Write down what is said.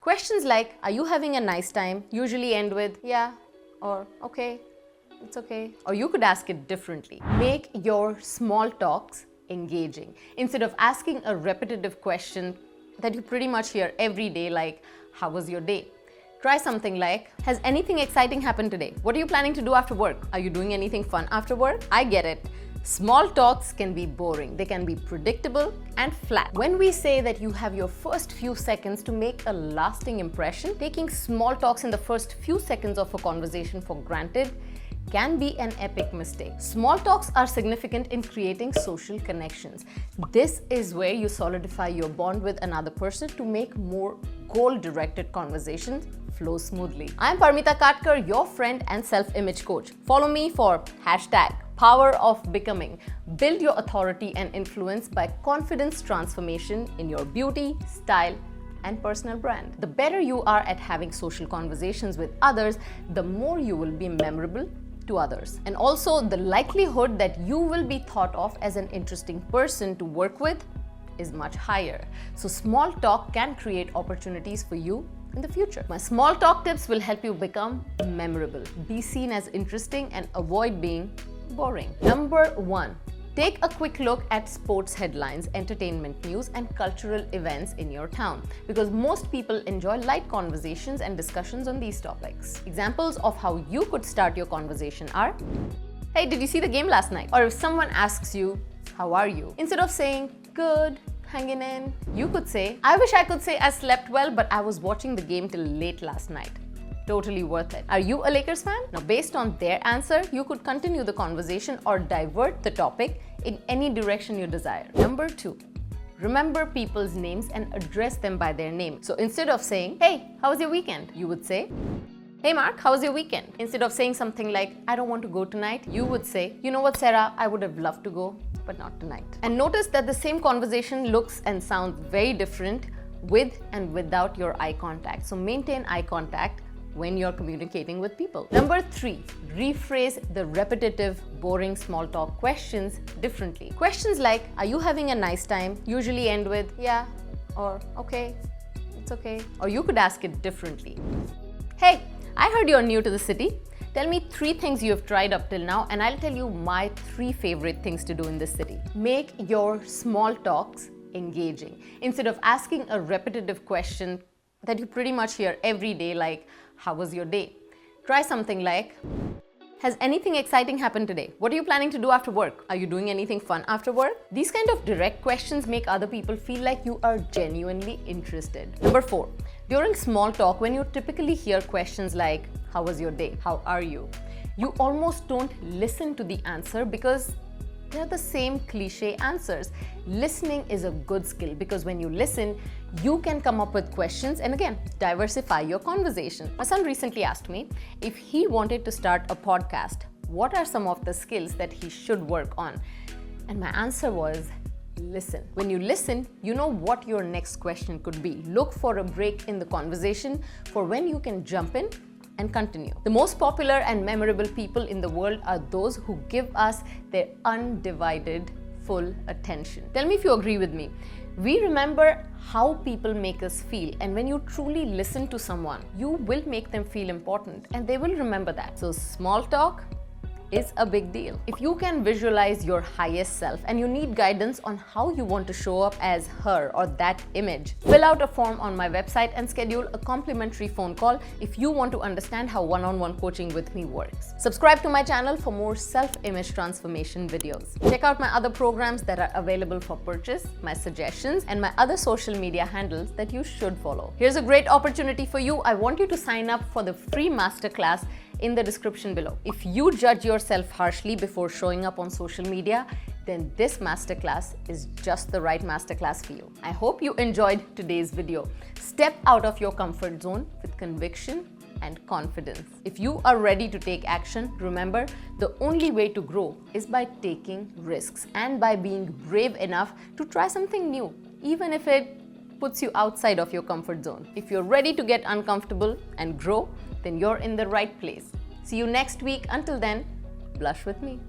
Questions like, are you having a nice time, usually end with, yeah, or okay, it's okay. Or you could ask it differently. Make your small talks engaging. Instead of asking a repetitive question that you pretty much hear every day, like, how was your day? Try something like, has anything exciting happened today? What are you planning to do after work? Are you doing anything fun after work? I get it. Small talks can be boring. They can be predictable and flat. When we say that you have your first few seconds to make a lasting impression, taking small talks in the first few seconds of a conversation for granted can be an epic mistake. Small talks are significant in creating social connections. This is where you solidify your bond with another person to make more goal-directed conversations flow smoothly. I'm Parmita Katkar, your friend and self-image coach. Follow me for #Power of Becoming. Build your authority and influence by confidence transformation in your beauty, style, and personal brand. The better you are at having social conversations with others, the more you will be memorable to others. And also, the likelihood that you will be thought of as an interesting person to work with is much higher. So small talk can create opportunities for you in the future. My small talk tips will help you become memorable, be seen as interesting, and avoid being boring. Number 1, take a quick look at sports headlines, entertainment news, and cultural events in your town, because most people enjoy light conversations and discussions on these topics. Examples of how you could start your conversation are, hey, did you see the game last night? Or if someone asks you, how are you? Instead of saying, good, hanging in, you could say, I wish I could say I slept well, but I was watching the game till late last night. Totally worth it. Are you a Lakers fan? Now, based on their answer, you could continue the conversation or divert the topic in any direction you desire. Number 2, remember people's names and address them by their name. So instead of saying, hey, how was your weekend? You would say, hey Mark, how was your weekend? Instead of saying something like, I don't want to go tonight, you would say, you know what, Sarah, I would have loved to go, but not tonight. And notice that the same conversation looks and sounds very different with and without your eye contact. So maintain eye contact when you're communicating with people. Number 3, rephrase the repetitive, boring small talk questions differently. Questions like, are you having a nice time? Usually end with, yeah, or okay, it's okay. Or you could ask it differently. Hey, I heard you're new to the city. Tell me 3 things you have tried up till now, and I'll tell you my 3 favorite things to do in this city. Make your small talks engaging. Instead of asking a repetitive question that you pretty much hear every day, like, how was your day? Try something like, has anything exciting happened today? What are you planning to do after work? Are you doing anything fun after work? These kind of direct questions make other people feel like you are genuinely interested. Number 4, during small talk, when you typically hear questions like, how was your day? How are you? You almost don't listen to the answer because they're the same cliche answers. Listening is a good skill because when you listen, you can come up with questions and again, diversify your conversation. My son recently asked me if he wanted to start a podcast, what are some of the skills that he should work on? And my answer was, listen. When you listen, you know what your next question could be. Look for a break in the conversation for when you can jump in and continue. The most popular and memorable people in the world are those who give us their undivided, full attention. Tell me if you agree with me. We remember how people make us feel, and when you truly listen to someone, you will make them feel important and they will remember that. So small talk is a big deal. If you can visualize your highest self and you need guidance on how you want to show up as her or that image, fill out a form on my website and schedule a complimentary phone call if you want to understand how one-on-one coaching with me works. Subscribe to my channel for more self-image transformation videos. Check out my other programs that are available for purchase, my suggestions, and my other social media handles that you should follow. Here's a great opportunity for you. I want you to sign up for the free masterclass in the description below. If you judge yourself harshly before showing up on social media, then this masterclass is just the right masterclass for you. I hope you enjoyed today's video. Step out of your comfort zone with conviction and confidence. If you are ready to take action, remember, the only way to grow is by taking risks and by being brave enough to try something new, even if it puts you outside of your comfort zone. If you're ready to get uncomfortable and grow, then you're in the right place. See you next week. Until then, blush with me.